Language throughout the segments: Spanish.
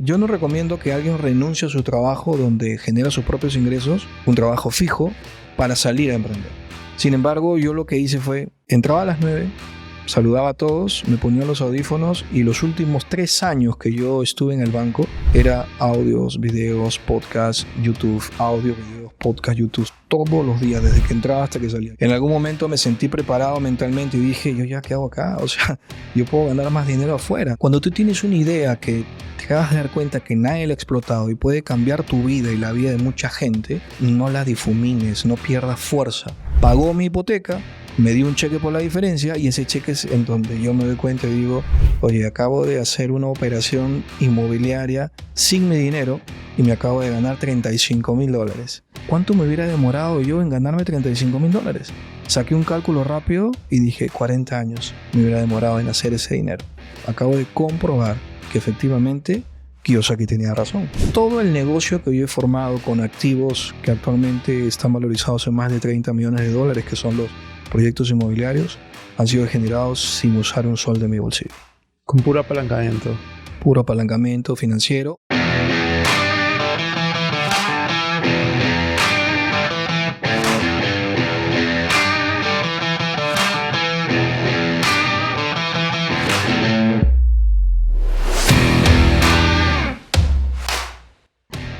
yo no recomiendo que alguien renuncie a su trabajo donde genera sus propios ingresos, un trabajo fijo, para salir a emprender. Sin embargo, yo lo que hice fue, entraba a las 9, saludaba a todos, me ponía los audífonos y los últimos 3 años que yo estuve en el banco era audios, videos, podcasts, YouTube, audio, videos, podcast, YouTube, todos los días, desde que entraba hasta que salía. En algún momento me sentí preparado mentalmente y dije, yo ya, ¿qué hago acá? O sea, yo puedo ganar más dinero afuera. Cuando tú tienes una idea que te acabas de dar cuenta que nadie la ha explotado y puede cambiar tu vida y la vida de mucha gente, no la difumines, no pierdas fuerza. Pagó mi hipoteca, me dio un cheque por la diferencia y ese cheque es en donde yo me doy cuenta y digo, oye, acabo de hacer una operación inmobiliaria sin mi dinero y me acabo de ganar $35,000. ¿Cuánto me hubiera demorado yo en ganarme $35,000? Saqué un cálculo rápido y dije 40 años me hubiera demorado en hacer ese dinero. Acabo de comprobar que efectivamente Kiyosaki tenía razón. Todo el negocio que yo he formado con activos que actualmente están valorizados en más de $30 millones, que son los proyectos inmobiliarios, han sido generados sin usar un sol de mi bolsillo. Con puro apalancamiento. Puro apalancamiento financiero.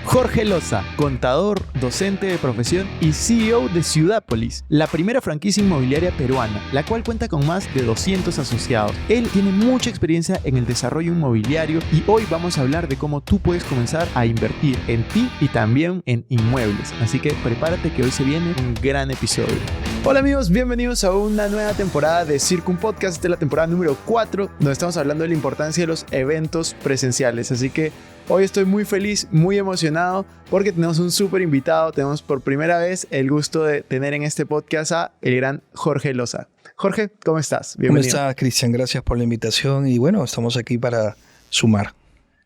Jorge Loza, contador, docente de profesión y CEO de Ciudápolis, la primera franquicia inmobiliaria peruana, la cual cuenta con más de 200 asociados. Él tiene mucha experiencia en el desarrollo inmobiliario y hoy vamos a hablar de cómo tú puedes comenzar a invertir en ti y también en inmuebles. Así que prepárate que hoy se viene un gran episodio. Hola amigos, bienvenidos a una nueva temporada de Circum Podcast. Esta es la temporada número 4, donde estamos hablando de la importancia de los eventos presenciales. Así que hoy estoy muy feliz, muy emocionado porque tenemos un súper invitado. Tenemos por primera vez el gusto de tener en este podcast a el gran Jorge Loza. Jorge, ¿cómo estás? Bienvenido. ¿Cómo estás, Cristian? Gracias por la invitación y bueno, estamos aquí para sumar.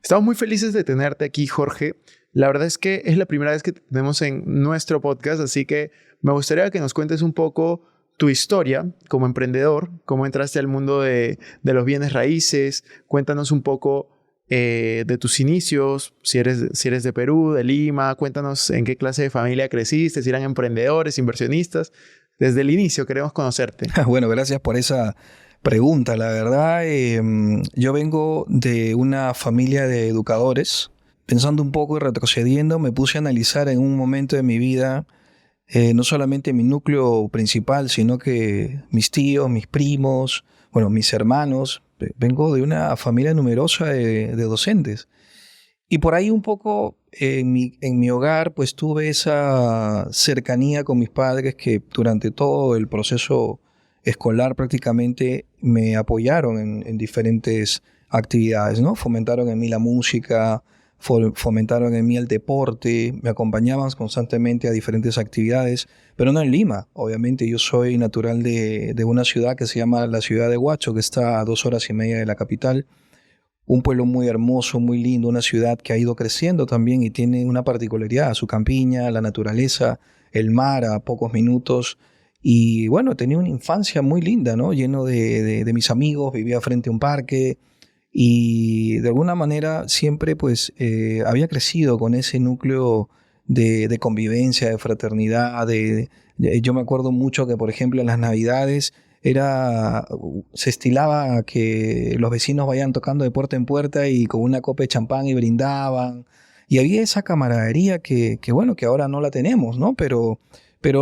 Estamos muy felices de tenerte aquí, Jorge. La verdad es que es la primera vez que te tenemos en nuestro podcast, así que me gustaría que nos cuentes un poco tu historia como emprendedor, cómo entraste al mundo de los bienes raíces. Cuéntanos un poco de tus inicios, si eres de Perú, de Lima. Cuéntanos en qué clase de familia creciste, si eran emprendedores, inversionistas. Desde el inicio queremos conocerte. Bueno, gracias por esa pregunta. La verdad, yo vengo de una familia de educadores. Pensando un poco y retrocediendo, me puse a analizar en un momento de mi vida no solamente mi núcleo principal, sino que mis tíos, mis primos, bueno, mis hermanos. Vengo de una familia numerosa de docentes. Y por ahí un poco en mi hogar pues tuve esa cercanía con mis padres que durante todo el proceso escolar prácticamente me apoyaron en diferentes actividades, ¿no? Fomentaron en mí la música, fomentaron en mí el deporte, me acompañaban constantemente a diferentes actividades, pero no en Lima. Obviamente yo soy natural de una ciudad que se llama la ciudad de Huacho, que está a 2 horas y media de la capital. Un pueblo muy hermoso, muy lindo, una ciudad que ha ido creciendo también y tiene una particularidad, su campiña, la naturaleza, el mar a pocos minutos. Y bueno, tenía una infancia muy linda, ¿no? Lleno de mis amigos, vivía frente a un parque. Y de alguna manera siempre pues había crecido con ese núcleo de convivencia, de fraternidad. Yo me acuerdo mucho que, por ejemplo, en las Navidades se estilaba a que los vecinos vayan tocando de puerta en puerta y con una copa de champán y brindaban. Y había esa camaradería que bueno, que ahora no la tenemos, ¿no? Pero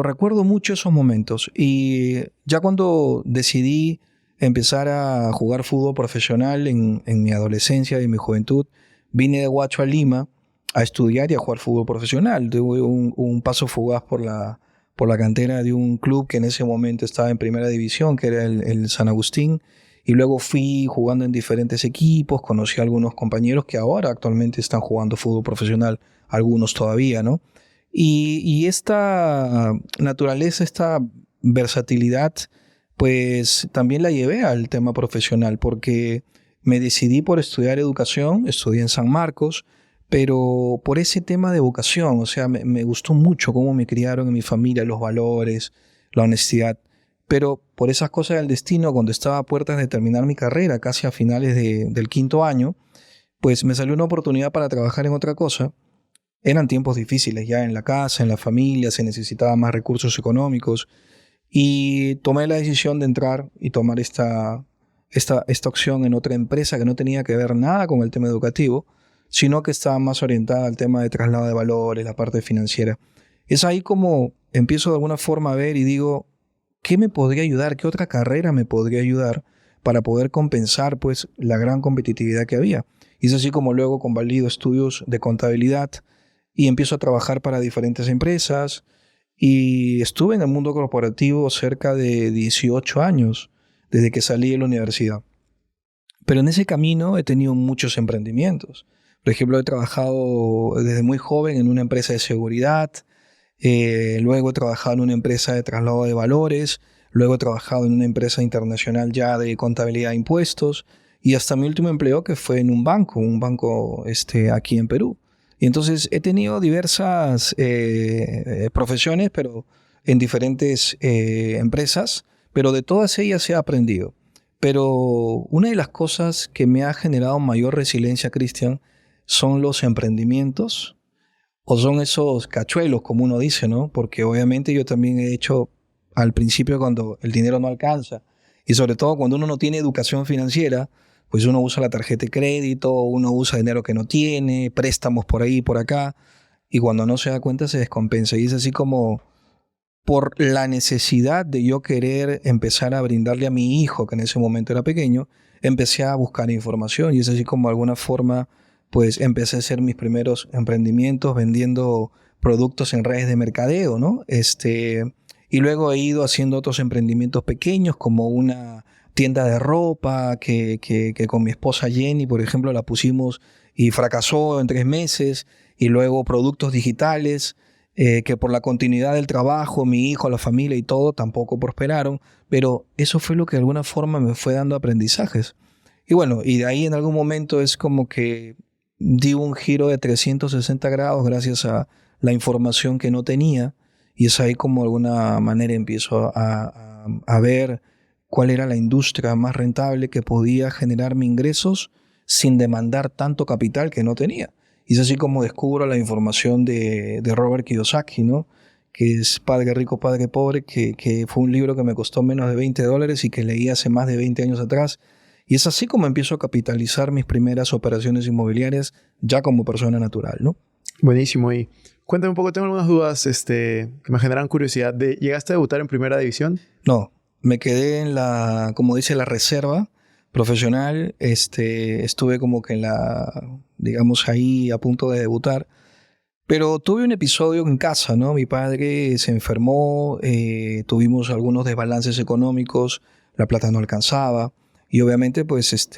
recuerdo mucho esos momentos. Y ya cuando decidí empezar a jugar fútbol profesional en mi adolescencia y en mi juventud, vine de Huacho a Lima a estudiar y a jugar fútbol profesional. Tuve un paso fugaz por la cantera de un club que en ese momento estaba en primera división, que era el San Agustín, y luego fui jugando en diferentes equipos, conocí a algunos compañeros que ahora actualmente están jugando fútbol profesional, algunos todavía, ¿no? Y esta naturaleza, esta versatilidad, pues también la llevé al tema profesional porque me decidí por estudiar educación, estudié en San Marcos, pero por ese tema de vocación, o sea, me gustó mucho cómo me criaron en mi familia, los valores, la honestidad, pero por esas cosas del destino, cuando estaba a puertas de terminar mi carrera, casi a finales del 5.º año, pues me salió una oportunidad para trabajar en otra cosa. Eran tiempos difíciles ya en la casa, en la familia, se necesitaban más recursos económicos y tomé la decisión de entrar y tomar esta opción en otra empresa que no tenía que ver nada con el tema educativo, sino que estaba más orientada al tema de traslado de valores, la parte financiera. Es ahí como empiezo de alguna forma a ver y digo, ¿qué me podría ayudar? ¿Qué otra carrera me podría ayudar para poder compensar pues la gran competitividad que había? Y es así como luego convalido estudios de contabilidad y empiezo a trabajar para diferentes empresas y estuve en el mundo corporativo cerca de 18 años desde que salí de la universidad. Pero en ese camino he tenido muchos emprendimientos. Por ejemplo, he trabajado desde muy joven en una empresa de seguridad, luego he trabajado en una empresa de traslado de valores, luego he trabajado en una empresa internacional ya de contabilidad de impuestos y hasta mi último empleo que fue en un banco aquí en Perú. Y entonces he tenido diversas profesiones, pero en diferentes empresas, pero de todas ellas he aprendido. Pero una de las cosas que me ha generado mayor resiliencia, Cristian, son los emprendimientos o son esos cachuelos, como uno dice, ¿no? Porque obviamente yo también he hecho al principio cuando el dinero no alcanza y sobre todo cuando uno no tiene educación financiera, pues uno usa la tarjeta de crédito, uno usa dinero que no tiene, préstamos por ahí y por acá y cuando no se da cuenta se descompensa y es así como por la necesidad de yo querer empezar a brindarle a mi hijo, que en ese momento era pequeño, empecé a buscar información y es así como de alguna forma pues empecé a hacer mis primeros emprendimientos vendiendo productos en redes de mercadeo, ¿no? Y luego he ido haciendo otros emprendimientos pequeños como una tienda de ropa que con mi esposa Jenny, por ejemplo, la pusimos y fracasó en 3 meses y luego productos digitales que por la continuidad del trabajo, mi hijo, la familia y todo tampoco prosperaron, pero eso fue lo que de alguna forma me fue dando aprendizajes. Y bueno, y de ahí en algún momento es como que di un giro de 360 grados gracias a la información que no tenía y es ahí como de alguna manera empiezo a ver cuál era la industria más rentable que podía generarme ingresos sin demandar tanto capital que no tenía. Y es así como descubro la información de Robert Kiyosaki, ¿no? Que es Padre Rico, Padre Pobre, que fue un libro que me costó menos de $20 y que leí hace más de 20 años atrás. Y es así como empiezo a capitalizar mis primeras operaciones inmobiliarias ya como persona natural, ¿no? Buenísimo. Y cuéntame un poco, tengo algunas dudas que me generan curiosidad. ¿Llegaste a debutar en primera división? No, me quedé en como dice, la reserva profesional. Estuve como que digamos ahí a punto de debutar. Pero tuve un episodio en casa, ¿no? Mi padre se enfermó, tuvimos algunos desbalances económicos, la plata no alcanzaba y obviamente pues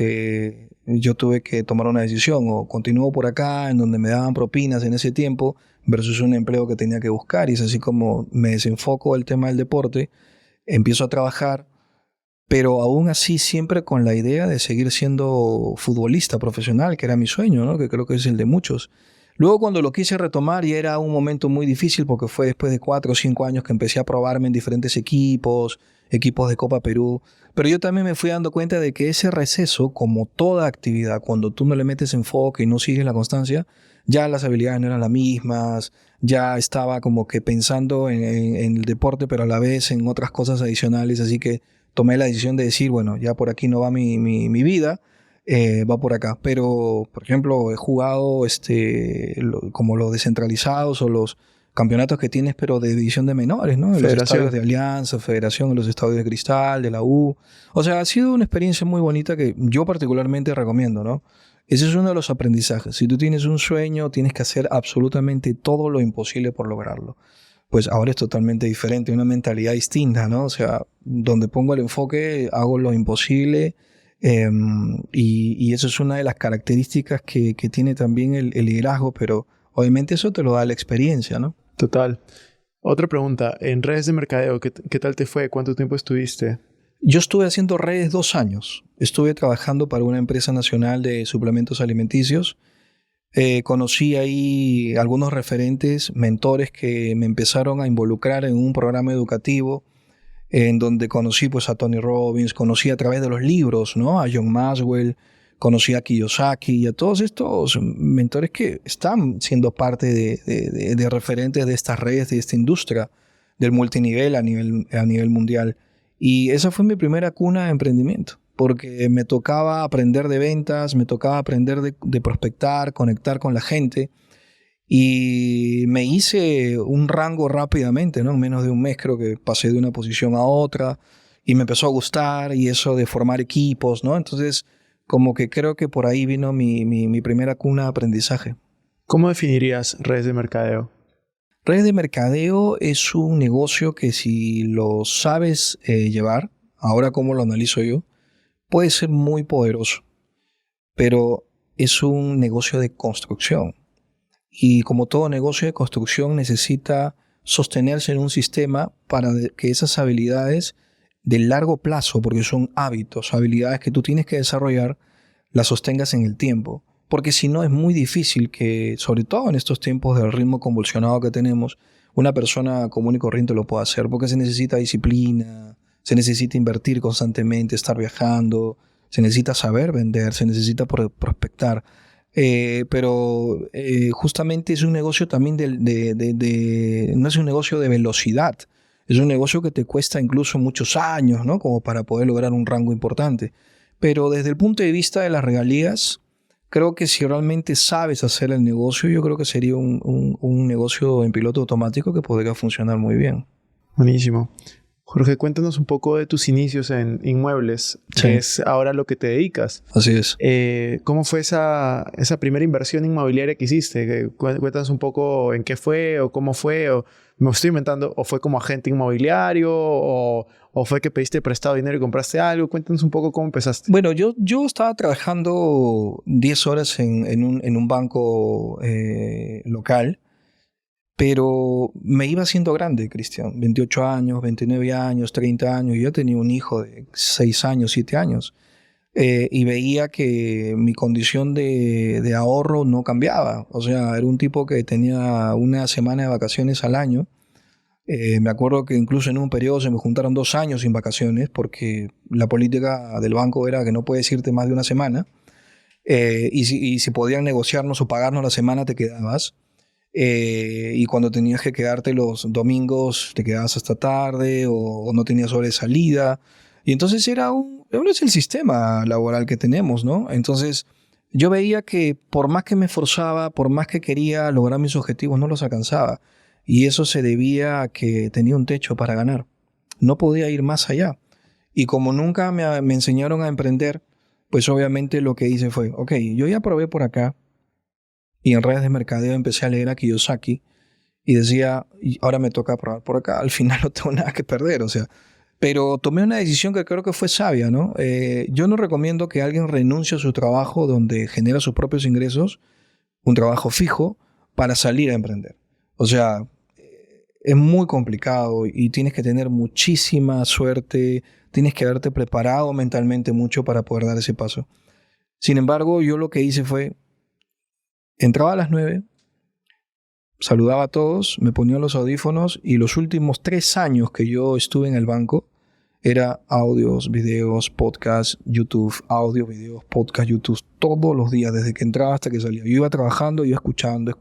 yo tuve que tomar una decisión o continúo por acá en donde me daban propinas en ese tiempo versus un empleo que tenía que buscar y es así como me desenfoco del tema del deporte, empiezo a trabajar, pero aún así siempre con la idea de seguir siendo futbolista profesional, que era mi sueño, ¿no? Que creo que es el de muchos. Luego cuando lo quise retomar ya era un momento muy difícil porque fue después de 4 o 5 años que empecé a probarme en diferentes equipos de Copa Perú. Pero yo también me fui dando cuenta de que ese receso, como toda actividad, cuando tú no le metes enfoque y no sigues la constancia, ya las habilidades no eran las mismas, ya estaba como que pensando en el deporte, pero a la vez en otras cosas adicionales. Así que tomé la decisión de decir, bueno, ya por aquí no va mi vida. Va por acá. Pero, por ejemplo, he jugado como los descentralizados o los campeonatos que tienes, pero de división de menores, ¿no? En los estadios de Alianza, Federación, en los estadios de Cristal, de la U. O sea, ha sido una experiencia muy bonita que yo particularmente recomiendo, ¿no? Ese es uno de los aprendizajes. Si tú tienes un sueño, tienes que hacer absolutamente todo lo imposible por lograrlo. Pues ahora es totalmente diferente, una mentalidad distinta, ¿no? O sea, donde pongo el enfoque, hago lo imposible. Y eso es una de las características que tiene también el liderazgo, pero obviamente eso te lo da la experiencia, ¿no? Total. Otra pregunta, en redes de mercadeo, ¿qué tal te fue? ¿Cuánto tiempo estuviste? Yo estuve haciendo redes 2 años. Estuve trabajando para una empresa nacional de suplementos alimenticios. Conocí ahí algunos referentes, mentores que me empezaron a involucrar en un programa educativo en donde conocí pues a Tony Robbins, conocí a través de los libros, ¿no? A John Maxwell, Conocí a Kiyosaki y a todos estos mentores que están siendo parte de referentes de estas redes, de esta industria del multinivel a nivel mundial. Y esa fue mi primera cuna de emprendimiento, porque me tocaba aprender de ventas, me tocaba aprender de prospectar, conectar con la gente. Y me hice un rango rápidamente, ¿no? En menos de un mes creo que pasé de una posición a otra y me empezó a gustar y eso de formar equipos, ¿no? Entonces, como que creo que por ahí vino mi primera cuna de aprendizaje. ¿Cómo definirías redes de mercadeo? Redes de mercadeo es un negocio que si lo sabes llevar, ahora como lo analizo yo, puede ser muy poderoso, pero es un negocio de construcción. Y como todo negocio de construcción necesita sostenerse en un sistema para que esas habilidades de largo plazo, porque son hábitos, habilidades que tú tienes que desarrollar, las sostengas en el tiempo. Porque si no es muy difícil que, sobre todo en estos tiempos del ritmo convulsionado que tenemos, una persona común y corriente lo pueda hacer, porque se necesita disciplina, se necesita invertir constantemente, estar viajando, se necesita saber vender, se necesita prospectar. Pero justamente es un negocio también no es un negocio de velocidad, es un negocio que te cuesta incluso muchos años, ¿no? Como para poder lograr un rango importante. Pero desde el punto de vista de las regalías, creo que si realmente sabes hacer el negocio, yo creo que sería un negocio en piloto automático que podría funcionar muy bien. Buenísimo. Jorge, cuéntanos un poco de tus inicios en inmuebles, Sí. que es ahora lo que te dedicas. Así es. ¿Cómo fue esa primera inversión inmobiliaria que hiciste? Cuéntanos un poco en qué fue o cómo fue, o me estoy inventando, o fue como agente inmobiliario, o fue que pediste prestado dinero y compraste algo. Cuéntanos un poco cómo empezaste. Bueno, yo estaba trabajando 10 horas en un banco local, pero me iba haciendo grande, Cristian. 28 años, 29 años, 30 años. Yo tenía un hijo de 6 años, 7 años. Y veía que mi condición de ahorro no cambiaba. O sea, era un tipo que tenía una semana de vacaciones al año. Me acuerdo que incluso en un periodo se me juntaron 2 años sin vacaciones porque la política del banco era que no puedes irte más de una semana. Y si podían negociarnos o pagarnos la semana, te quedabas. Y cuando tenías que quedarte los domingos, te quedabas hasta tarde o no tenías hora de salida. Y entonces es el sistema laboral que tenemos, ¿no? Entonces yo veía que por más que me esforzaba, por más que quería lograr mis objetivos, no los alcanzaba. Y eso se debía a que tenía un techo para ganar. No podía ir más allá. Y como nunca me enseñaron a emprender, pues obviamente lo que hice fue, ok, yo ya probé por acá, y en redes de mercadeo empecé a leer a Kiyosaki y decía, ahora me toca probar por acá. Al final no tengo nada que perder, o sea. Pero tomé una decisión que creo que fue sabia, ¿no? Yo no recomiendo que alguien renuncie a su trabajo donde genera sus propios ingresos, un trabajo fijo, para salir a emprender. O sea, es muy complicado y tienes que tener muchísima suerte, tienes que haberte preparado mentalmente mucho para poder dar ese paso. Sin embargo, yo lo que hice fue, entraba a las 9, saludaba a todos, me ponía los audífonos y los últimos 3 años que yo estuve en el banco era audios, videos, podcasts, YouTube, audios, videos, podcasts, YouTube, todos los días, desde que entraba hasta que salía. Yo iba trabajando, iba escuchando.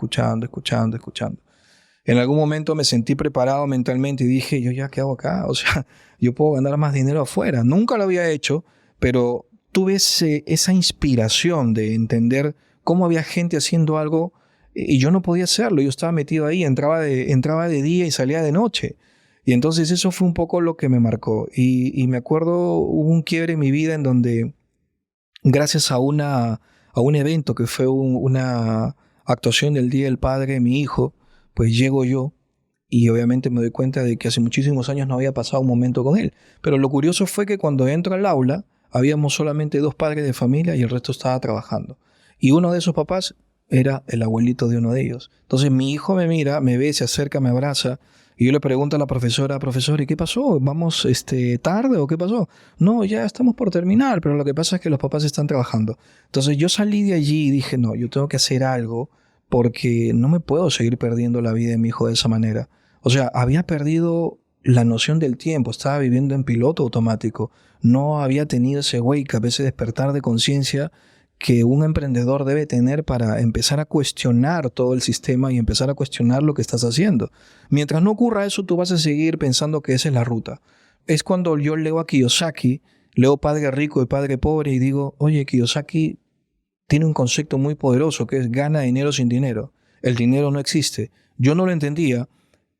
En algún momento me sentí preparado mentalmente y dije, yo ya, ¿qué hago acá? O sea, yo puedo ganar más dinero afuera. Nunca lo había hecho, pero tuve esa inspiración de entender cómo había gente haciendo algo y yo no podía hacerlo. Yo estaba metido ahí, entraba de día y salía de noche. Y entonces eso fue un poco lo que me marcó. Y me acuerdo, hubo un quiebre en mi vida en donde, gracias a un evento que fue una actuación del Día del Padre de mi hijo, pues llego yo y obviamente me doy cuenta de que hace muchísimos años no había pasado un momento con él. Pero lo curioso fue que cuando entro al aula, habíamos solamente 2 padres de familia y el resto estaba trabajando. Y uno de esos papás era el abuelito de uno de ellos. Entonces mi hijo me mira, me ve, se acerca, me abraza y yo le pregunto a la profesora, ¿y qué pasó? ¿Vamos tarde o qué pasó? No, ya estamos por terminar, pero lo que pasa es que los papás están trabajando. Entonces yo salí de allí y dije, no, yo tengo que hacer algo porque no me puedo seguir perdiendo la vida de mi hijo de esa manera. O sea, había perdido la noción del tiempo, estaba viviendo en piloto automático, no había tenido ese wake up, ese despertar de conciencia que un emprendedor debe tener para empezar a cuestionar todo el sistema y empezar a cuestionar lo que estás haciendo. Mientras no ocurra eso, tú vas a seguir pensando que esa es la ruta. Es cuando yo leo a Kiyosaki, leo Padre Rico y Padre Pobre y digo, oye, Kiyosaki tiene un concepto muy poderoso que es gana dinero sin dinero. El dinero no existe. Yo no lo entendía,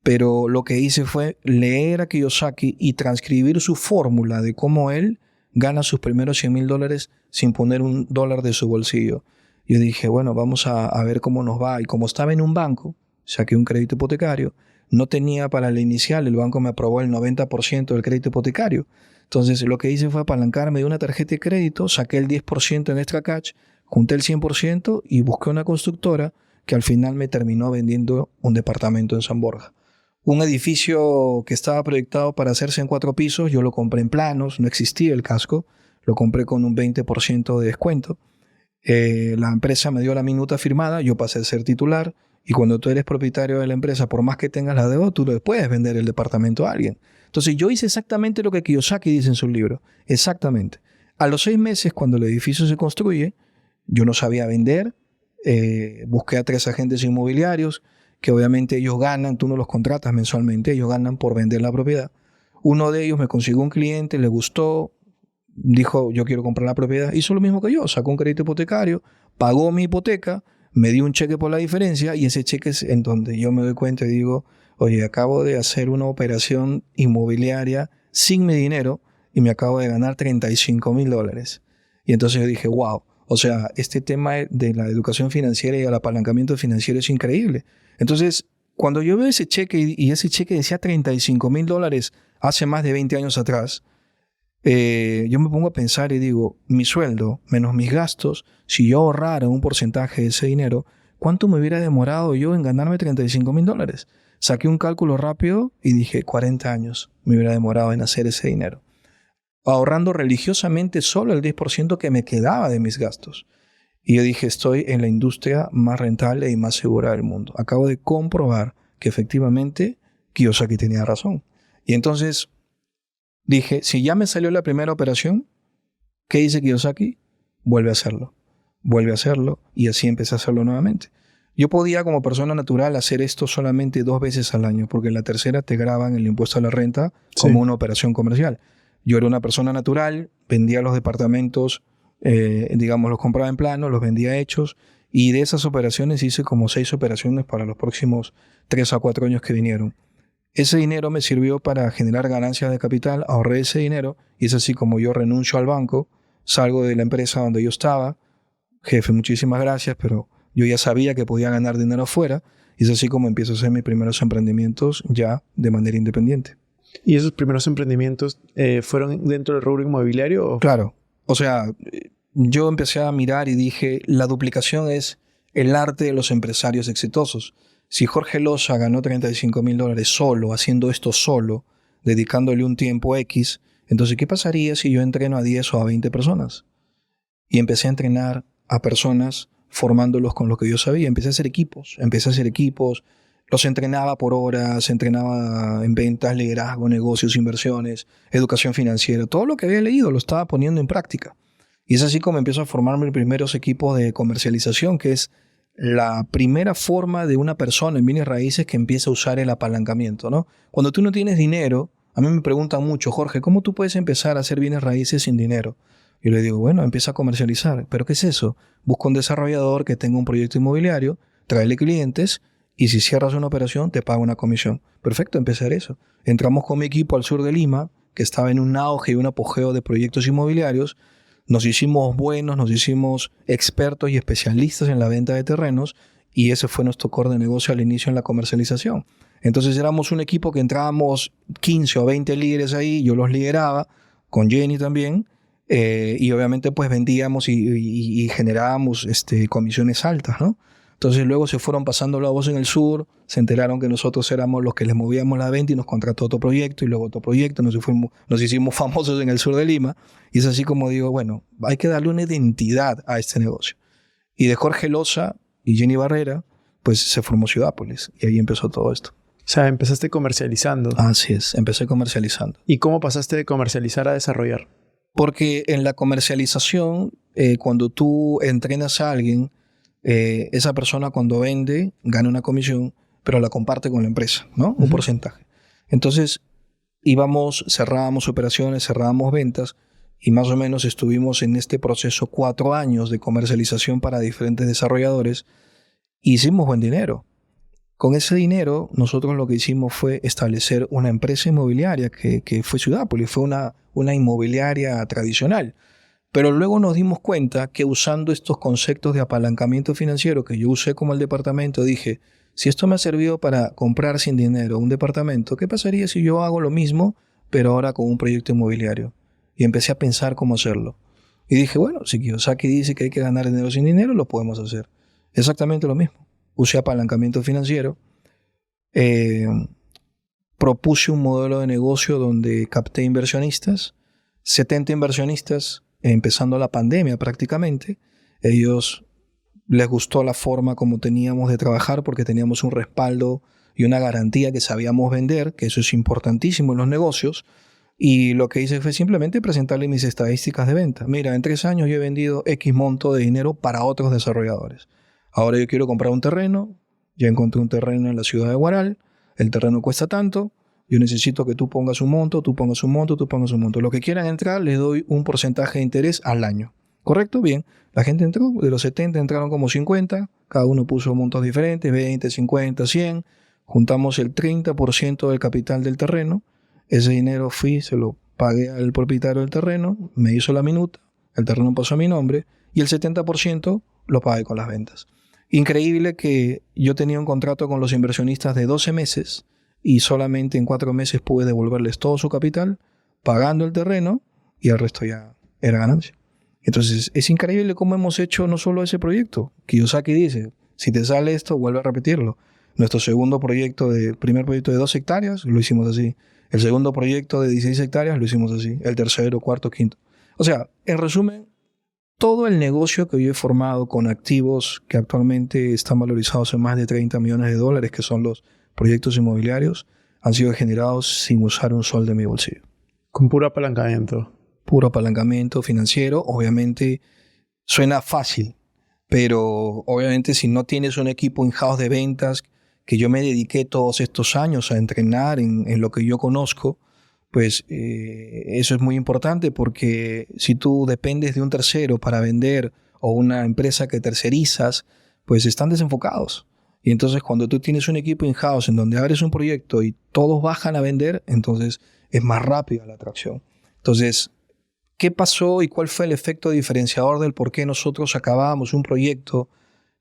pero lo que hice fue leer a Kiyosaki y transcribir su fórmula de cómo él gana sus primeros $100,000 sin poner un dólar de su bolsillo. Yo dije, bueno, vamos a ver cómo nos va. Y como estaba en un banco, saqué un crédito hipotecario. No tenía para la inicial, el banco me aprobó el 90% del crédito hipotecario. Entonces lo que hice fue apalancarme de una tarjeta de crédito, saqué el 10% en extra cash, junté el 100% y busqué una constructora que al final me terminó vendiendo un departamento en San Borja. Un edificio que estaba proyectado para hacerse en 4 pisos, yo lo compré en planos, no existía el casco, lo compré con un 20% de descuento. La empresa me dio la minuta firmada, yo pasé a ser titular y cuando tú eres propietario de la empresa, por más que tengas la deuda, tú le puedes vender el departamento a alguien. Entonces yo hice exactamente lo que Kiyosaki dice en su libro, exactamente. A los 6 meses, cuando el edificio se construye, yo no sabía vender, busqué a 3 agentes inmobiliarios, que obviamente ellos ganan, tú no los contratas mensualmente, ellos ganan por vender la propiedad. Uno de ellos me consiguió un cliente, le gustó, dijo yo quiero comprar la propiedad, hizo lo mismo que yo, sacó un crédito hipotecario, pagó mi hipoteca, me dio un cheque por la diferencia y ese cheque es en donde yo me doy cuenta y digo, oye, acabo de hacer una operación inmobiliaria sin mi dinero y me acabo de ganar $35,000. Y entonces yo dije, wow, o sea, este tema de la educación financiera y el apalancamiento financiero es increíble. Entonces, cuando yo veo ese cheque y ese cheque decía $35,000 hace más de 20 años atrás, yo me pongo a pensar y digo, mi sueldo menos mis gastos, si yo ahorrara un porcentaje de ese dinero, ¿cuánto me hubiera demorado yo en ganarme $35,000? Saqué un cálculo rápido y dije, 40 años me hubiera demorado en hacer ese dinero, ahorrando religiosamente solo el 10% que me quedaba de mis gastos. Y yo dije, estoy en la industria más rentable y más segura del mundo. Acabo de comprobar que efectivamente Kiyosaki tenía razón. Y entonces dije, si ya me salió la primera operación, ¿qué dice Kiyosaki? Vuelve a hacerlo. Vuelve a hacerlo. Y así empecé a hacerlo nuevamente. Yo podía como persona natural hacer esto solamente 2 veces al año, porque en la tercera te graban el impuesto a la renta como una operación comercial. Yo era una persona natural, vendía los departamentos, digamos, los compraba en plano, los vendía hechos, y de esas operaciones hice como 6 operaciones para los próximos 3 a 4 años que vinieron. Ese dinero me sirvió para generar ganancias de capital, ahorré ese dinero, y es así como yo renuncio al banco, salgo de la empresa donde yo estaba, jefe, muchísimas gracias, pero yo ya sabía que podía ganar dinero afuera, y es así como empiezo a hacer mis primeros emprendimientos ya de manera independiente. ¿Y esos primeros emprendimientos fueron dentro del rubro inmobiliario? Claro. O sea, yo empecé a mirar y dije, la duplicación es el arte de los empresarios exitosos. Si Jorge Loza ganó $35,000 solo, haciendo esto solo, dedicándole un tiempo X, entonces, ¿qué pasaría si yo entreno a 10 o a 20 personas? Y empecé a entrenar a personas formándolos con lo que yo sabía. Empecé a hacer equipos. Los entrenaba por horas, entrenaba en ventas, liderazgo, negocios, inversiones, educación financiera. Todo lo que había leído lo estaba poniendo en práctica. Y es así como empiezo a formar mis primeros equipos de comercialización, que es la primera forma de una persona en bienes raíces que empieza a usar el apalancamiento, ¿no? Cuando tú no tienes dinero, a mí me preguntan mucho, Jorge, ¿cómo tú puedes empezar a hacer bienes raíces sin dinero? Yo le digo, bueno, empieza a comercializar. ¿Pero qué es eso? Busca un desarrollador que tenga un proyecto inmobiliario, tráele clientes, y si cierras una operación, te paga una comisión. Perfecto, empezar eso. Entramos con mi equipo al sur de Lima, que estaba en un auge y un apogeo de proyectos inmobiliarios. Nos hicimos buenos, nos hicimos expertos y especialistas en la venta de terrenos, y ese fue nuestro core de negocio al inicio en la comercialización. Entonces éramos un equipo que entrábamos 15 o 20 líderes ahí, yo los lideraba, con Jenny también, y obviamente pues vendíamos y generábamos comisiones altas, ¿no? Entonces luego se fueron pasando la voz en el sur, se enteraron que nosotros éramos los que les movíamos la venta y nos contrató otro proyecto y luego otro proyecto, nos hicimos famosos en el sur de Lima, y es así como digo, bueno, hay que darle una identidad a este negocio. Y de Jorge Loza y Jenny Barrera, pues se formó Ciudápolis y ahí empezó todo esto. O sea, empezaste comercializando. Así es, empecé comercializando. ¿Y cómo pasaste de comercializar a desarrollar? Porque en la comercialización cuando tú entrenas a alguien, esa persona cuando vende gana una comisión, pero la comparte con la empresa, ¿no? Un porcentaje. Entonces, cerrábamos operaciones, cerrábamos ventas y más o menos estuvimos en este proceso 4 años de comercialización para diferentes desarrolladores. Hicimos buen dinero. Con ese dinero, nosotros lo que hicimos fue establecer una empresa inmobiliaria que fue Ciudapolis, fue una inmobiliaria tradicional. Pero luego nos dimos cuenta que usando estos conceptos de apalancamiento financiero que yo usé como el departamento, dije, si esto me ha servido para comprar sin dinero un departamento, ¿qué pasaría si yo hago lo mismo, pero ahora con un proyecto inmobiliario? Y empecé a pensar cómo hacerlo. Y dije, bueno, si Kiyosaki dice que hay que ganar dinero sin dinero, lo podemos hacer. Exactamente lo mismo. Usé apalancamiento financiero, propuse un modelo de negocio donde capté inversionistas, 70 inversionistas, empezando la pandemia prácticamente. Ellos les gustó la forma como teníamos de trabajar porque teníamos un respaldo y una garantía que sabíamos vender, que eso es importantísimo en los negocios. Y lo que hice fue simplemente presentarle mis estadísticas de venta. Mira, en 3 años yo he vendido X monto de dinero para otros desarrolladores. Ahora yo quiero comprar un terreno, ya encontré un terreno en la ciudad de Huaral, el terreno cuesta tanto, yo necesito que tú pongas un monto, tú pongas un monto, tú pongas un monto. Lo que quieran entrar, les doy un porcentaje de interés al año. ¿Correcto? Bien. La gente entró, de los 70 entraron como 50, cada uno puso montos diferentes, 20, 50, 100. Juntamos el 30% del capital del terreno. Ese dinero se lo pagué al propietario del terreno, me hizo la minuta, el terreno pasó a mi nombre y el 70% lo pagué con las ventas. Increíble que yo tenía un contrato con los inversionistas de 12 meses y solamente en 4 meses pude devolverles todo su capital pagando el terreno y el resto ya era ganancia. Entonces es increíble cómo hemos hecho no solo ese proyecto. Kiyosaki dice, si te sale esto, vuelve a repetirlo. Nuestro primer proyecto de 2 hectáreas, lo hicimos así. El segundo proyecto de 16 hectáreas, lo hicimos así. El tercero, cuarto, quinto. O sea, en resumen, todo el negocio que yo he formado con activos que actualmente están valorizados en más de $30 millones, que son los proyectos inmobiliarios, han sido generados sin usar un sol de mi bolsillo. Con puro apalancamiento. Puro apalancamiento financiero. Obviamente suena fácil, pero obviamente si no tienes un equipo in-house de ventas, que yo me dediqué todos estos años a entrenar en lo que yo conozco, pues eso es muy importante porque si tú dependes de un tercero para vender o una empresa que tercerizas, pues están desenfocados. Y entonces cuando tú tienes un equipo in-house en donde abres un proyecto y todos bajan a vender, entonces es más rápida la atracción. Entonces, ¿qué pasó y cuál fue el efecto diferenciador del por qué nosotros acabábamos un proyecto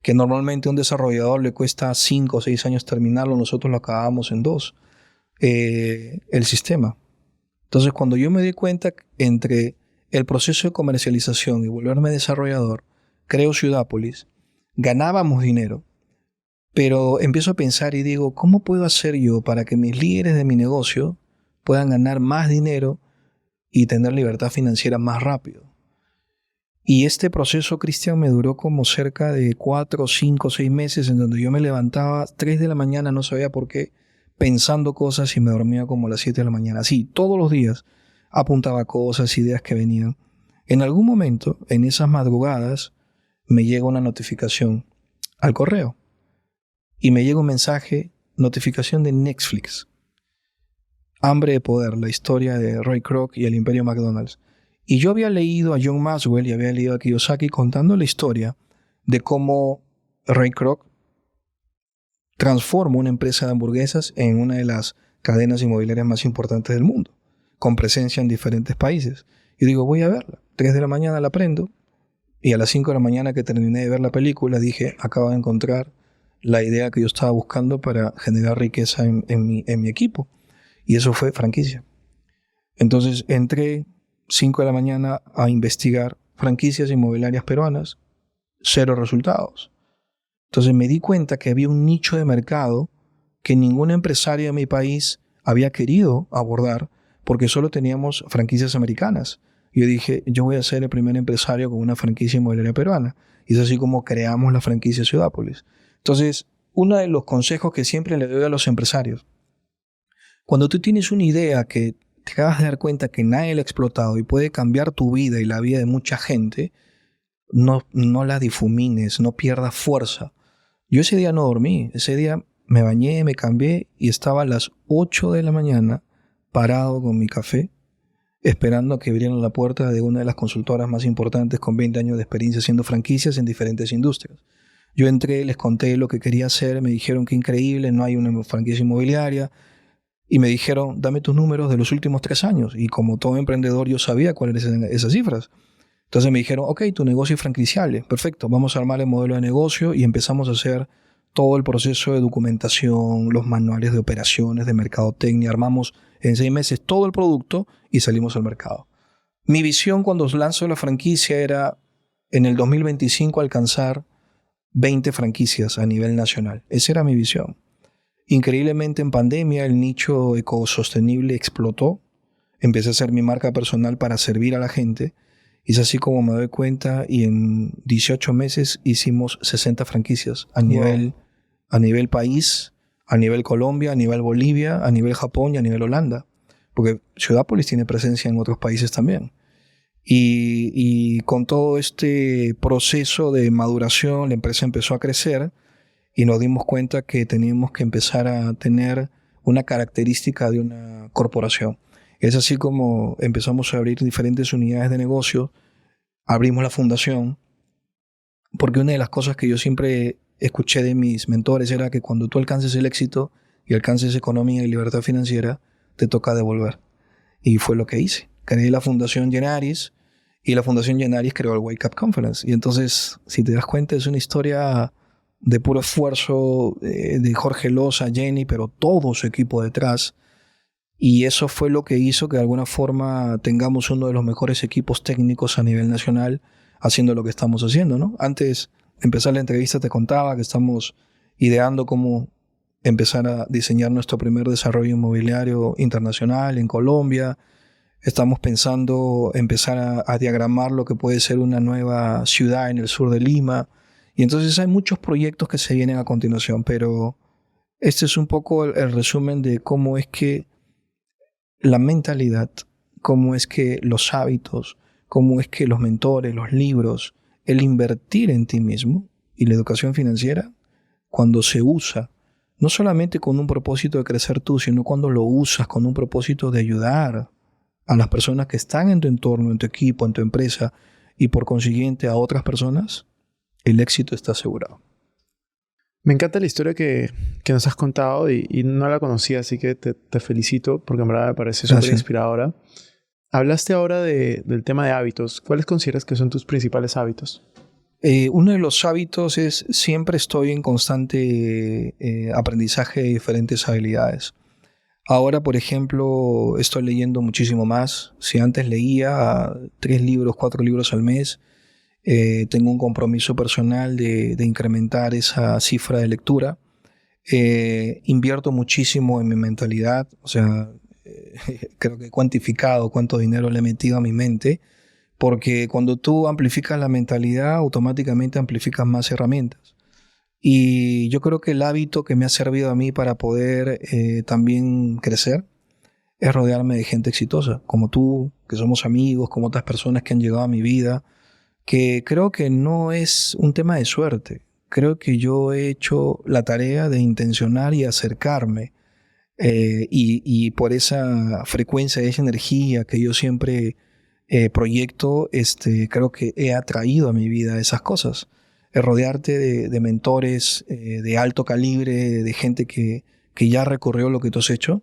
que normalmente a un desarrollador le cuesta 5 o 6 años terminarlo, nosotros lo acabamos en 2? El sistema. Entonces, cuando yo me di cuenta entre el proceso de comercialización y volverme desarrollador, creo Ciudapolis, ganábamos dinero, pero empiezo a pensar y digo, ¿cómo puedo hacer yo para que mis líderes de mi negocio puedan ganar más dinero y tener libertad financiera más rápido? Y este proceso, Cristian, me duró como cerca de 4, 5, 6 meses en donde yo me levantaba 3 de la mañana, no sabía por qué, pensando cosas y me dormía como a las 7 de la mañana. Así, todos los días apuntaba cosas, ideas que venían. En algún momento, en esas madrugadas, me llega una notificación al correo y me llega un mensaje, notificación de Netflix. Hambre de poder, la historia de Ray Kroc y el imperio McDonald's. Y yo había leído a John Maxwell y había leído a Kiyosaki contando la historia de cómo Ray Kroc transforma una empresa de hamburguesas en una de las cadenas inmobiliarias más importantes del mundo, con presencia en diferentes países. Yo digo, voy a verla. 3 de la mañana la prendo y a las 5 de la mañana que terminé de ver la película dije, acabo de encontrar la idea que yo estaba buscando para generar riqueza en mi equipo. Y eso fue franquicia. Entonces entré 5 de la mañana a investigar franquicias inmobiliarias peruanas, 0 resultados. Entonces me di cuenta que había un nicho de mercado que ningún empresario de mi país había querido abordar porque solo teníamos franquicias americanas. Y yo dije, yo voy a ser el primer empresario con una franquicia inmobiliaria peruana. Y es así como creamos la franquicia Ciudapolis. Entonces, uno de los consejos que siempre le doy a los empresarios, cuando tú tienes una idea que te acabas de dar cuenta que nadie la ha explotado y puede cambiar tu vida y la vida de mucha gente, no la difumines, no pierdas fuerza. Yo ese día no dormí, ese día me bañé, me cambié y estaba a las 8 de la mañana parado con mi café, esperando a que abrieran la puerta de una de las consultoras más importantes con 20 años de experiencia haciendo franquicias en diferentes industrias. Yo entré, les conté lo que quería hacer, me dijeron que increíble, no hay una franquicia inmobiliaria, y me dijeron, dame tus números de los últimos 3 años. Y como todo emprendedor yo sabía cuáles eran esas cifras. Entonces me dijeron, ok, tu negocio es franquiciable, perfecto, vamos a armar el modelo de negocio y empezamos a hacer todo el proceso de documentación, los manuales de operaciones, de mercadotecnia, armamos en 6 meses todo el producto y salimos al mercado. Mi visión cuando lanzo la franquicia era en el 2025 alcanzar 20 franquicias a nivel nacional. Esa era mi visión. Increíblemente en pandemia el nicho ecosostenible explotó. Empecé a hacer mi marca personal para servir a la gente. Y es así como me doy cuenta y en 18 meses hicimos 60 franquicias a nivel país, a nivel Colombia, a nivel Bolivia, a nivel Japón y a nivel Holanda. Porque Ciudapolis tiene presencia en otros países también. Y con todo este proceso de maduración, la empresa empezó a crecer y nos dimos cuenta que teníamos que empezar a tener una característica de una corporación. Es así como empezamos a abrir diferentes unidades de negocio, abrimos la fundación, porque una de las cosas que yo siempre escuché de mis mentores era que cuando tú alcances el éxito y alcances economía y libertad financiera, te toca devolver. Y fue lo que hice. Creé la Fundación Genaris y la Fundación Genaris creó el Wake Up Conference. Y entonces, si te das cuenta, es una historia de puro esfuerzo de Jorge Loza, Jenny, pero todo su equipo detrás. Y eso fue lo que hizo que de alguna forma tengamos uno de los mejores equipos técnicos a nivel nacional haciendo lo que estamos haciendo, ¿no? Antes de empezar la entrevista te contaba que estamos ideando cómo empezar a diseñar nuestro primer desarrollo inmobiliario internacional en Colombia. Estamos pensando empezar a diagramar lo que puede ser una nueva ciudad en el sur de Lima. Y entonces hay muchos proyectos que se vienen a continuación, pero este es un poco el resumen de cómo es que la mentalidad, cómo es que los hábitos, cómo es que los mentores, los libros, el invertir en ti mismo y la educación financiera, cuando se usa, no solamente con un propósito de crecer tú, sino cuando lo usas con un propósito de ayudar a las personas que están en tu entorno, en tu equipo, en tu empresa y por consiguiente a otras personas, el éxito está asegurado. Me encanta la historia que nos has contado y no la conocía, así que te felicito porque en verdad me parece súper inspiradora. Hablaste ahora del tema de hábitos. ¿Cuáles consideras que son tus principales hábitos? Uno de los hábitos es siempre estoy en constante aprendizaje de diferentes habilidades. Ahora, por ejemplo, estoy leyendo muchísimo más. Si antes leía 3 libros, 4 libros al mes, tengo un compromiso personal de incrementar esa cifra de lectura. Invierto muchísimo en mi mentalidad, o sea, creo que he cuantificado cuánto dinero le he metido a mi mente, porque cuando tú amplificas la mentalidad, automáticamente amplificas más herramientas. Y yo creo que el hábito que me ha servido a mí para poder también crecer es rodearme de gente exitosa, como tú, que somos amigos, como otras personas que han llegado a mi vida, que creo que no es un tema de suerte. Creo que yo he hecho la tarea de intencionar y acercarme y por esa frecuencia, esa energía que yo siempre proyecto, creo que he atraído a mi vida esas cosas. Rodearte de mentores de alto calibre, de gente que ya recorrió lo que tú has hecho,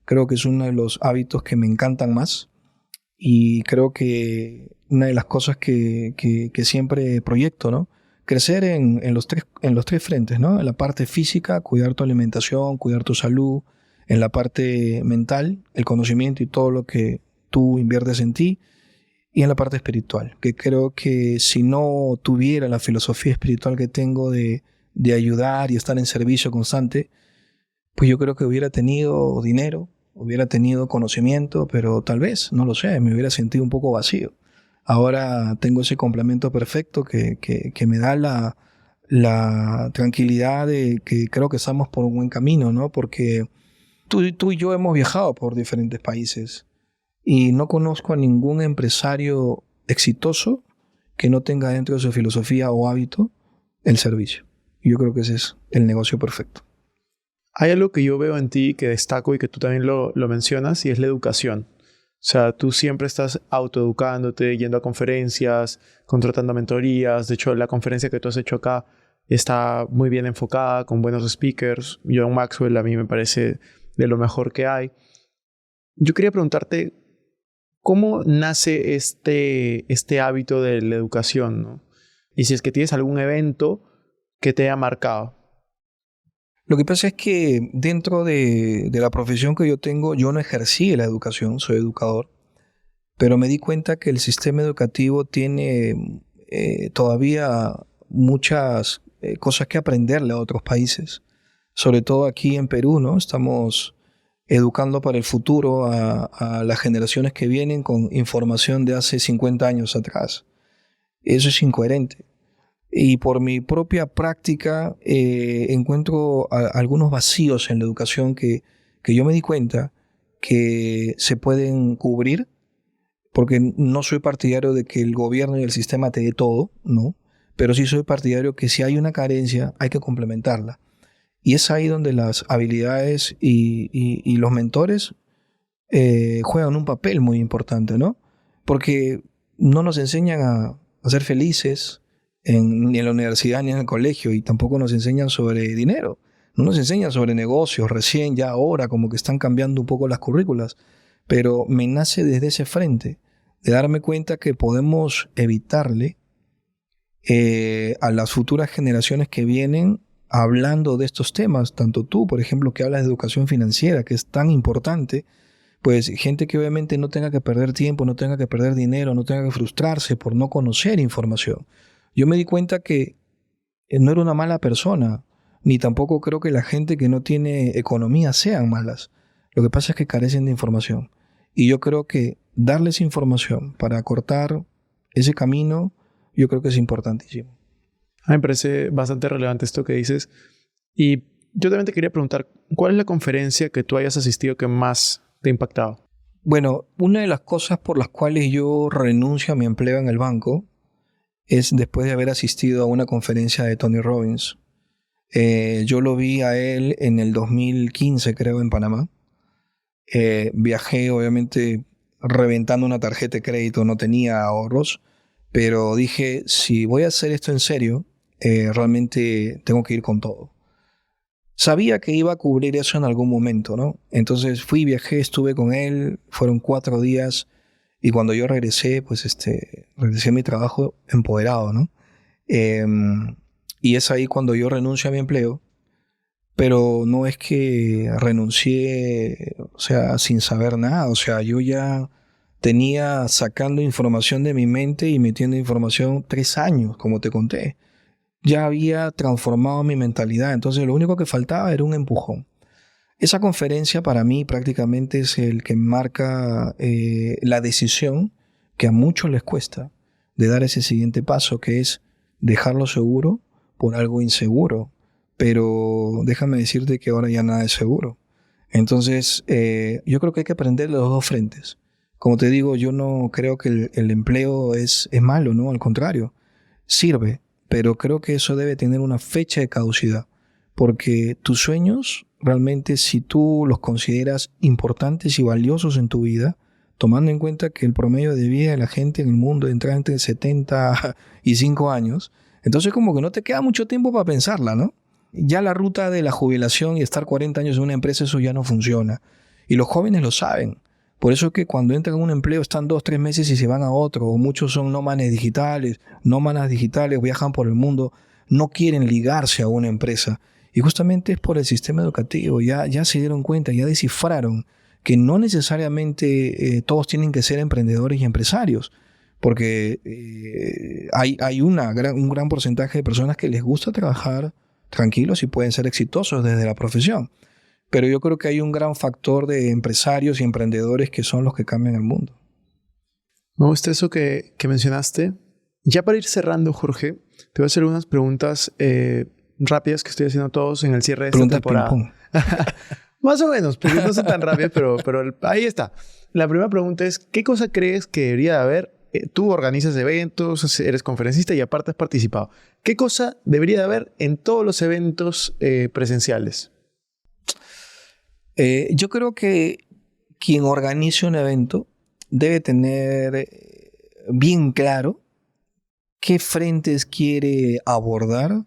creo que es uno de los hábitos que me encantan más y creo que una de las cosas que siempre proyecto, ¿no? Crecer en los tres frentes, ¿no? En la parte física, cuidar tu alimentación, cuidar tu salud, en la parte mental, el conocimiento y todo lo que tú inviertes en ti, y en la parte espiritual, que creo que si no tuviera la filosofía espiritual que tengo de ayudar y estar en servicio constante, pues yo creo que hubiera tenido dinero, hubiera tenido conocimiento, pero tal vez, no lo sé, me hubiera sentido un poco vacío. Ahora tengo ese complemento perfecto que me da la tranquilidad de que creo que estamos por un buen camino, ¿no? Porque tú y yo hemos viajado por diferentes países y no conozco a ningún empresario exitoso que no tenga dentro de su filosofía o hábito el servicio. Yo creo que ese es el negocio perfecto. Hay algo que yo veo en ti que destaco y que tú también lo mencionas, y es la educación. O sea, tú siempre estás autoeducándote, yendo a conferencias, contratando mentorías. De hecho, la conferencia que tú has hecho acá está muy bien enfocada, con buenos speakers. John Maxwell a mí me parece de lo mejor que hay. Yo quería preguntarte, ¿cómo nace este hábito de la educación, ¿no? Y si es que tienes algún evento que te haya marcado. Lo que pasa es que dentro de la profesión que yo tengo, yo no ejercí la educación, soy educador, pero me di cuenta que el sistema educativo tiene todavía muchas cosas que aprenderle a otros países. Sobre todo aquí en Perú, ¿no? Estamos educando para el futuro a las generaciones que vienen con información de hace 50 años atrás. Eso es incoherente. Y por mi propia práctica encuentro algunos vacíos en la educación que yo me di cuenta que se pueden cubrir, porque no soy partidario de que el gobierno y el sistema te dé todo, ¿no? Pero sí soy partidario que si hay una carencia hay que complementarla. Y es ahí donde las habilidades y los mentores juegan un papel muy importante, ¿no? Porque no nos enseñan a ser felices ni en la universidad ni en el colegio, y tampoco nos enseñan sobre dinero. No nos enseñan sobre negocios recién, ya ahora, como que están cambiando un poco las currículas. Pero me nace desde ese frente, de darme cuenta que podemos evitarle a las futuras generaciones que vienen hablando de estos temas, tanto tú, por ejemplo, que hablas de educación financiera, que es tan importante, pues gente que obviamente no tenga que perder tiempo, no tenga que perder dinero, no tenga que frustrarse por no conocer información. Yo me di cuenta que no era una mala persona, ni tampoco creo que la gente que no tiene economía sean malas. Lo que pasa es que carecen de información. Y yo creo que darles información para acortar ese camino, yo creo que es importantísimo. A mí me parece bastante relevante esto que dices. Y yo también te quería preguntar, ¿cuál es la conferencia que tú hayas asistido que más te ha impactado? Bueno, una de las cosas por las cuales yo renuncio a mi empleo en el banco es después de haber asistido a una conferencia de Tony Robbins. Yo lo vi a él en el 2015, creo, en Panamá. Viajé, obviamente, reventando una tarjeta de crédito, no tenía ahorros, pero dije, si voy a hacer esto en serio, realmente tengo que ir con todo. Sabía que iba a cubrir eso en algún momento, ¿no? Entonces fui, viajé, estuve con él, fueron 4 días, y cuando yo regresé, pues regresé a mi trabajo empoderado, ¿no? Y es ahí cuando yo renuncio a mi empleo, pero no es que renuncié, o sea, sin saber nada. O sea, yo ya tenía sacando información de mi mente y metiendo información 3 años, como te conté. Ya había transformado mi mentalidad, entonces lo único que faltaba era un empujón. Esa conferencia para mí prácticamente es el que marca la decisión que a muchos les cuesta de dar ese siguiente paso, que es dejarlo seguro por algo inseguro. Pero déjame decirte que ahora ya nada es seguro. Entonces yo creo que hay que aprender de los dos frentes. Como te digo, yo no creo que el empleo es malo, ¿no? Al contrario, sirve, pero creo que eso debe tener una fecha de caducidad. Porque tus sueños, realmente, si tú los consideras importantes y valiosos en tu vida, tomando en cuenta que el promedio de vida de la gente en el mundo entra entre 75 años, entonces como que no te queda mucho tiempo para pensarla, ¿no? Ya la ruta de la jubilación y estar 40 años en una empresa, eso ya no funciona. Y los jóvenes lo saben. Por eso es que cuando entran a un empleo están 2, 3 meses y se van a otro. O muchos son nómadas digitales, viajan por el mundo, no quieren ligarse a una empresa. Y justamente es por el sistema educativo. Ya se dieron cuenta, ya descifraron que no necesariamente todos tienen que ser emprendedores y empresarios. Porque hay un gran porcentaje de personas que les gusta trabajar tranquilos y pueden ser exitosos desde la profesión. Pero yo creo que hay un gran factor de empresarios y emprendedores que son los que cambian el mundo. Me gusta eso que mencionaste. Ya para ir cerrando, Jorge, te voy a hacer unas preguntas rápidas que estoy haciendo a todos en el cierre de esta temporada. Ping-pong. Más o menos, porque no son tan rápidas, pero ahí está. La primera pregunta es, ¿qué cosa crees que debería de haber tú organizas eventos, eres conferencista y aparte has participado. ¿Qué cosa debería de haber en todos los eventos presenciales? Yo creo que quien organice un evento debe tener bien claro qué frentes quiere abordar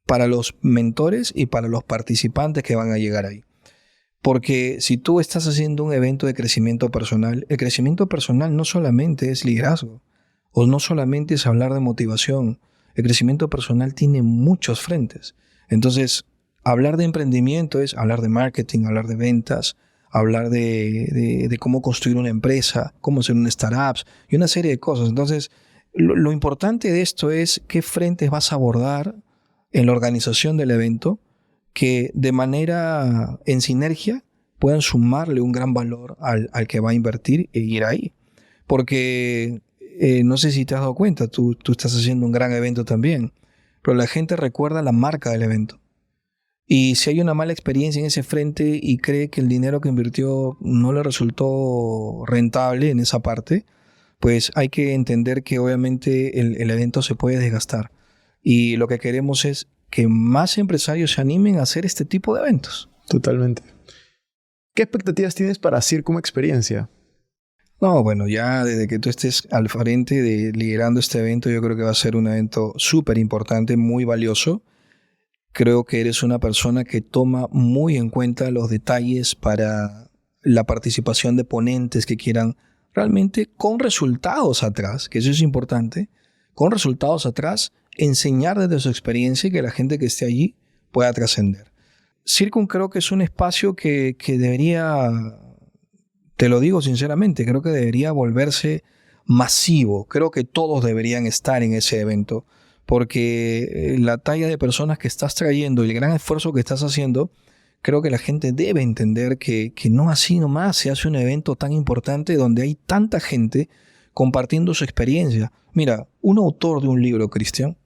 para los mentores y para los participantes que van a llegar ahí. Porque si tú estás haciendo un evento de crecimiento personal, el crecimiento personal no solamente es liderazgo, o no solamente es hablar de motivación. El crecimiento personal tiene muchos frentes. Entonces, hablar de emprendimiento es hablar de marketing, hablar de ventas, hablar de cómo construir una empresa, cómo hacer un startup y una serie de cosas. Entonces, lo importante de esto es qué frentes vas a abordar en la organización del evento que de manera en sinergia puedan sumarle un gran valor al que va a invertir e ir ahí. Porque no sé si te has dado cuenta, tú estás haciendo un gran evento también, pero la gente recuerda la marca del evento. Y si hay una mala experiencia en ese frente y cree que el dinero que invirtió no le resultó rentable en esa parte, pues hay que entender que obviamente el evento se puede desgastar. Y lo que queremos es que más empresarios se animen a hacer este tipo de eventos. Totalmente. ¿Qué expectativas tienes para Circum Experiencia? No, bueno, ya desde que tú estés al frente de liderando este evento, yo creo que va a ser un evento súper importante, muy valioso. Creo que eres una persona que toma muy en cuenta los detalles para la participación de ponentes que quieran realmente con resultados atrás, que eso es importante, con resultados atrás, enseñar desde su experiencia y que la gente que esté allí pueda trascender. Circum creo que es un espacio que debería, te lo digo sinceramente, creo que debería volverse masivo. Creo que todos deberían estar en ese evento porque la talla de personas que estás trayendo y el gran esfuerzo que estás haciendo, creo que la gente debe entender que no así nomás se hace un evento tan importante donde hay tanta gente compartiendo su experiencia. Mira, un autor de un libro, Cristian,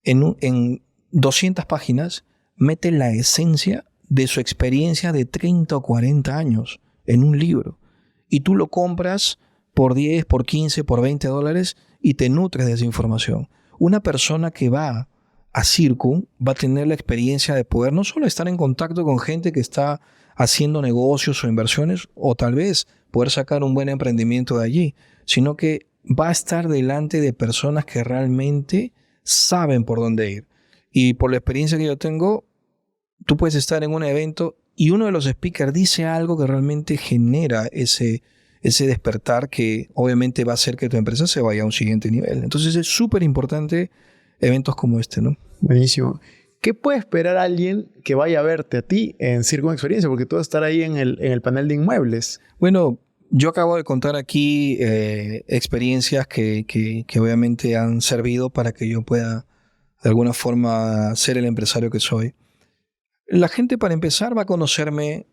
en 200 páginas mete la esencia de su experiencia de 30 o 40 años en un libro. Y tú lo compras por 10, por 15, por $20 y te nutres de esa información. Una persona que va a Circum va a tener la experiencia de poder no solo estar en contacto con gente que está haciendo negocios o inversiones, o tal vez poder sacar un buen emprendimiento de allí, sino que va a estar delante de personas que realmente saben por dónde ir. Y por la experiencia que yo tengo, tú puedes estar en un evento y uno de los speakers dice algo que realmente genera ese despertar que obviamente va a hacer que tu empresa se vaya a un siguiente nivel. Entonces es súper importante eventos como este, ¿no? Buenísimo. ¿Qué puede esperar alguien que vaya a verte a ti en Circum Experiencia? Porque tú vas a estar ahí en el panel de inmuebles. Bueno, yo acabo de contar aquí experiencias que obviamente han servido para que yo pueda de alguna forma ser el empresario que soy. La gente, para empezar, va a conocerme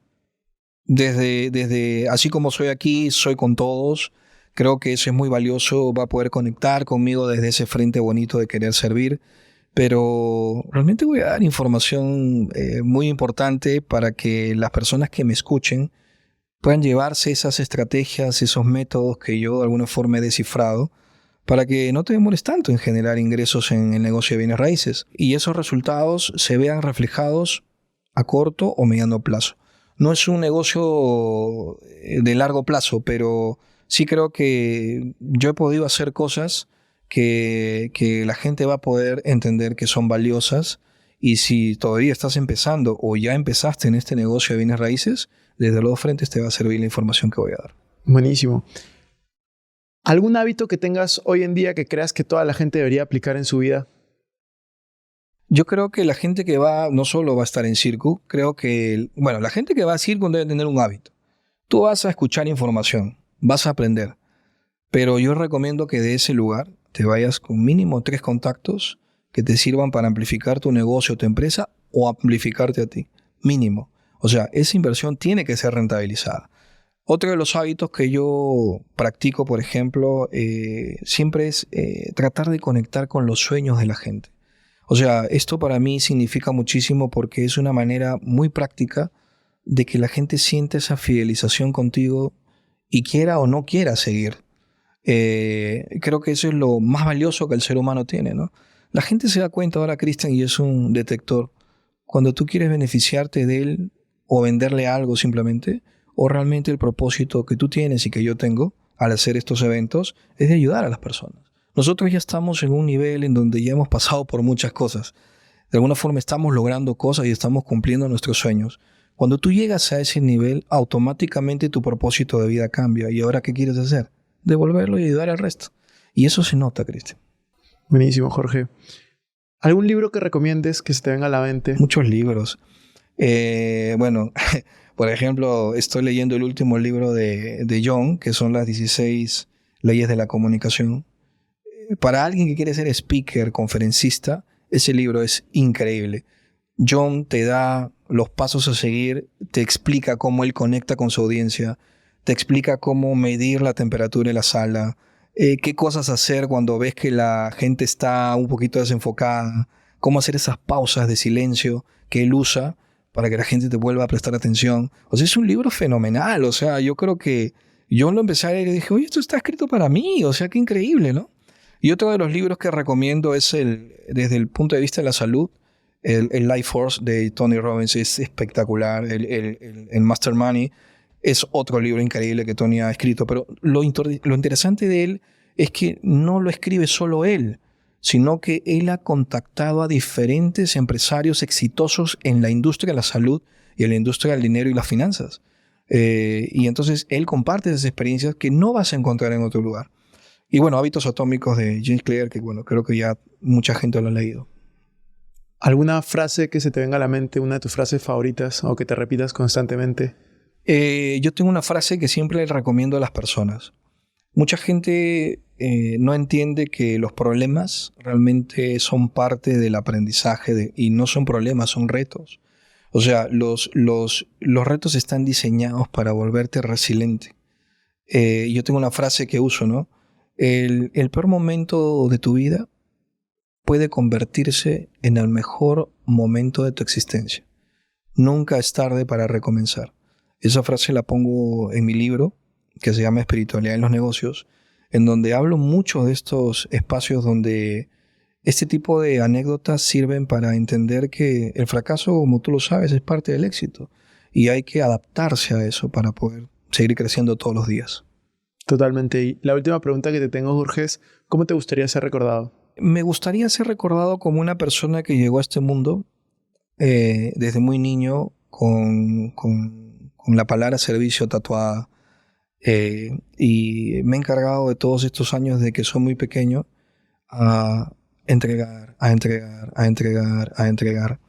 desde así como soy aquí, soy con todos. Creo que eso es muy valioso, va a poder conectar conmigo desde ese frente bonito de querer servir. Pero realmente voy a dar información muy importante para que las personas que me escuchen puedan llevarse esas estrategias, esos métodos que yo de alguna forma he descifrado para que no te demores tanto en generar ingresos en el negocio de bienes raíces y esos resultados se vean reflejados a corto o mediano plazo. No es un negocio de largo plazo, pero sí creo que yo he podido hacer cosas que la gente va a poder entender que son valiosas y si todavía estás empezando o ya empezaste en este negocio de bienes raíces, desde los dos frentes te va a servir la información que voy a dar. Buenísimo. ¿Algún hábito que tengas hoy en día que creas que toda la gente debería aplicar en su vida? Yo creo que la gente que va, no solo va a estar en Circum, creo que, bueno, la gente que va a Circum debe tener un hábito. Tú vas a escuchar información, vas a aprender, pero yo recomiendo que de ese lugar te vayas con mínimo 3 contactos que te sirvan para amplificar tu negocio, tu empresa o amplificarte a ti, mínimo. O sea, esa inversión tiene que ser rentabilizada. Otro de los hábitos que yo practico, por ejemplo, siempre es tratar de conectar con los sueños de la gente. O sea, esto para mí significa muchísimo porque es una manera muy práctica de que la gente sienta esa fidelización contigo y quiera o no quiera seguir. Creo que eso es lo más valioso que el ser humano tiene, ¿no? La gente se da cuenta ahora, Cristian, y es un detector, cuando tú quieres beneficiarte de él o venderle algo simplemente, o realmente el propósito que tú tienes y que yo tengo al hacer estos eventos es de ayudar a las personas. Nosotros ya estamos en un nivel en donde ya hemos pasado por muchas cosas. De alguna forma estamos logrando cosas y estamos cumpliendo nuestros sueños. Cuando tú llegas a ese nivel, automáticamente tu propósito de vida cambia. ¿Y ahora qué quieres hacer? Devolverlo y ayudar al resto. Y eso se nota, Cristian. Buenísimo, Jorge. ¿Algún libro que recomiendes que se te venga a la mente? Muchos libros. Bueno, por ejemplo, estoy leyendo el último libro de John, que son las 16 leyes de la comunicación. Para alguien que quiere ser speaker, conferencista, ese libro es increíble. John te da los pasos a seguir, te explica cómo él conecta con su audiencia, te explica cómo medir la temperatura en la sala, qué cosas hacer cuando ves que la gente está un poquito desenfocada, cómo hacer esas pausas de silencio que él usa para que la gente te vuelva a prestar atención. O sea, es un libro fenomenal. O sea, yo creo que yo lo empecé a leer y dije, oye, esto está escrito para mí. O sea, qué increíble, ¿no? Y otro de los libros que recomiendo es desde el punto de vista de la salud, el Life Force de Tony Robbins es espectacular. El Master Money es otro libro increíble que Tony ha escrito. Pero lo interesante de él es que no lo escribe solo él, sino que él ha contactado a diferentes empresarios exitosos en la industria de la salud y en la industria del dinero y las finanzas. Y entonces él comparte esas experiencias que no vas a encontrar en otro lugar. Y bueno, Hábitos Atómicos de James Clear, que bueno, creo que ya mucha gente lo ha leído. ¿Alguna frase que se te venga a la mente, una de tus frases favoritas o que te repitas constantemente? Yo tengo una frase que siempre le recomiendo a las personas. Mucha gente no entiende que los problemas realmente son parte del aprendizaje y no son problemas, son retos. O sea, los retos están diseñados para volverte resiliente. Yo tengo una frase que uso, ¿no? El peor momento de tu vida puede convertirse en el mejor momento de tu existencia. Nunca es tarde para recomenzar. Esa frase la pongo en mi libro, que se llama Espiritualidad en los Negocios, en donde hablo mucho de estos espacios donde este tipo de anécdotas sirven para entender que el fracaso, como tú lo sabes, es parte del éxito. Y hay que adaptarse a eso para poder seguir creciendo todos los días. Totalmente. Y la última pregunta que te tengo, Jorge, es ¿cómo te gustaría ser recordado? Me gustaría ser recordado como una persona que llegó a este mundo desde muy niño con la palabra servicio tatuada. Y me he encargado de todos estos años de que soy muy pequeño a entregar, a entregar, a entregar, a entregar.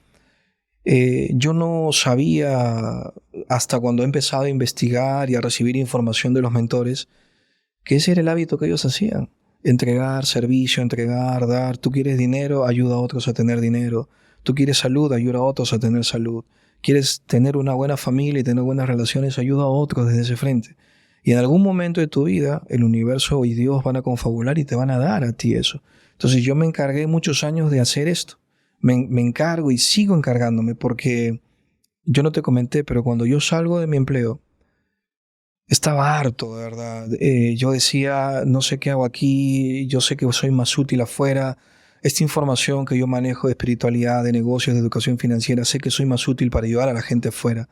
Yo no sabía hasta cuando he empezado a investigar y a recibir información de los mentores que ese era el hábito que ellos hacían. Entregar, servicio, entregar, dar. Tú quieres dinero, ayuda a otros a tener dinero. Tú quieres salud, ayuda a otros a tener salud. Quieres tener una buena familia y tener buenas relaciones, ayuda a otros desde ese frente. Y en algún momento de tu vida, el universo y Dios van a confabular y te van a dar a ti eso. Entonces yo me encargué muchos años de hacer esto. Me encargo y sigo encargándome porque yo no te comenté, pero cuando yo salgo de mi empleo, estaba harto, de verdad. Yo decía, no sé qué hago aquí, yo sé que soy más útil afuera. Esta información que yo manejo de espiritualidad, de negocios, de educación financiera, sé que soy más útil para ayudar a la gente afuera.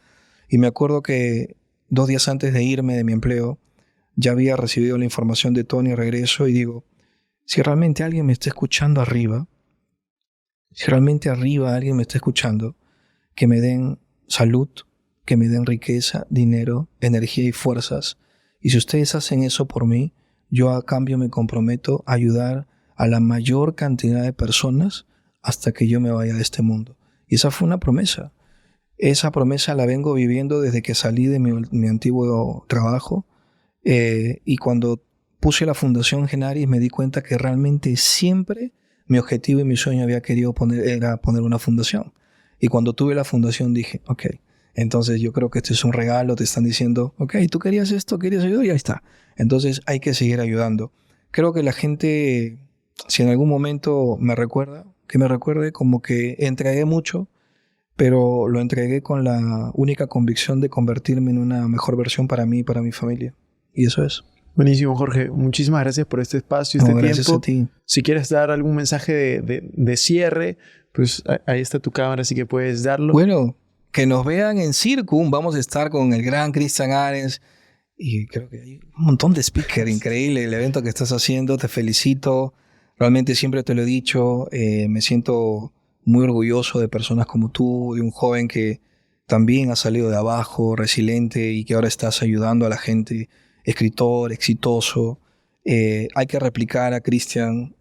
Y me acuerdo que 2 días antes de irme de mi empleo, ya había recibido la información de Tony, regreso y digo, si realmente alguien me está escuchando arriba, si realmente arriba alguien me está escuchando, que me den salud, que me den riqueza, dinero, energía y fuerzas. Y si ustedes hacen eso por mí, yo a cambio me comprometo a ayudar a la mayor cantidad de personas hasta que yo me vaya de este mundo. Y esa fue una promesa. Esa promesa la vengo viviendo desde que salí de mi antiguo trabajo. Y cuando puse la Fundación Genaris me di cuenta que realmente siempre mi objetivo y mi sueño era poner una fundación. Y cuando tuve la fundación dije, ok, entonces yo creo que este es un regalo, te están diciendo, ok, tú querías esto, querías ayudar y ahí está. Entonces hay que seguir ayudando. Creo que la gente, si en algún momento me recuerda, que me recuerde como que entregué mucho, pero lo entregué con la única convicción de convertirme en una mejor versión para mí y para mi familia. Y eso es. Buenísimo, Jorge. Muchísimas gracias por este espacio, este gracias tiempo. A ti. Si quieres dar algún mensaje de cierre, pues ahí está tu cámara, así que puedes darlo. Bueno, que nos vean en Circum. Vamos a estar con el gran Cristian Arens. Y creo que hay un montón de speakers. Increíble el evento que estás haciendo. Te felicito. Realmente siempre te lo he dicho. Me siento muy orgulloso de personas como tú, de un joven que también ha salido de abajo, resiliente y que ahora estás ayudando a la gente. Escritor, exitoso. Hay que replicar a Cristian.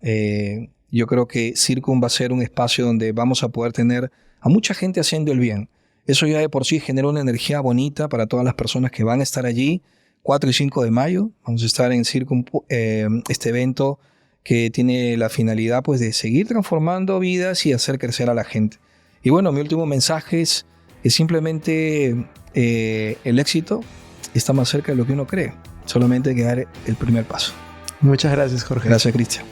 Yo creo que Circum va a ser un espacio donde vamos a poder tener a mucha gente haciendo el bien. Eso ya de por sí genera una energía bonita para todas las personas que van a estar allí. 4 y 5 de mayo vamos a estar en Circum, este evento que tiene la finalidad pues, de seguir transformando vidas y hacer crecer a la gente. Y bueno, mi último mensaje es que simplemente el éxito está más cerca de lo que uno cree. Solamente hay que dar el primer paso. Muchas gracias, Jorge. Gracias, Cristian.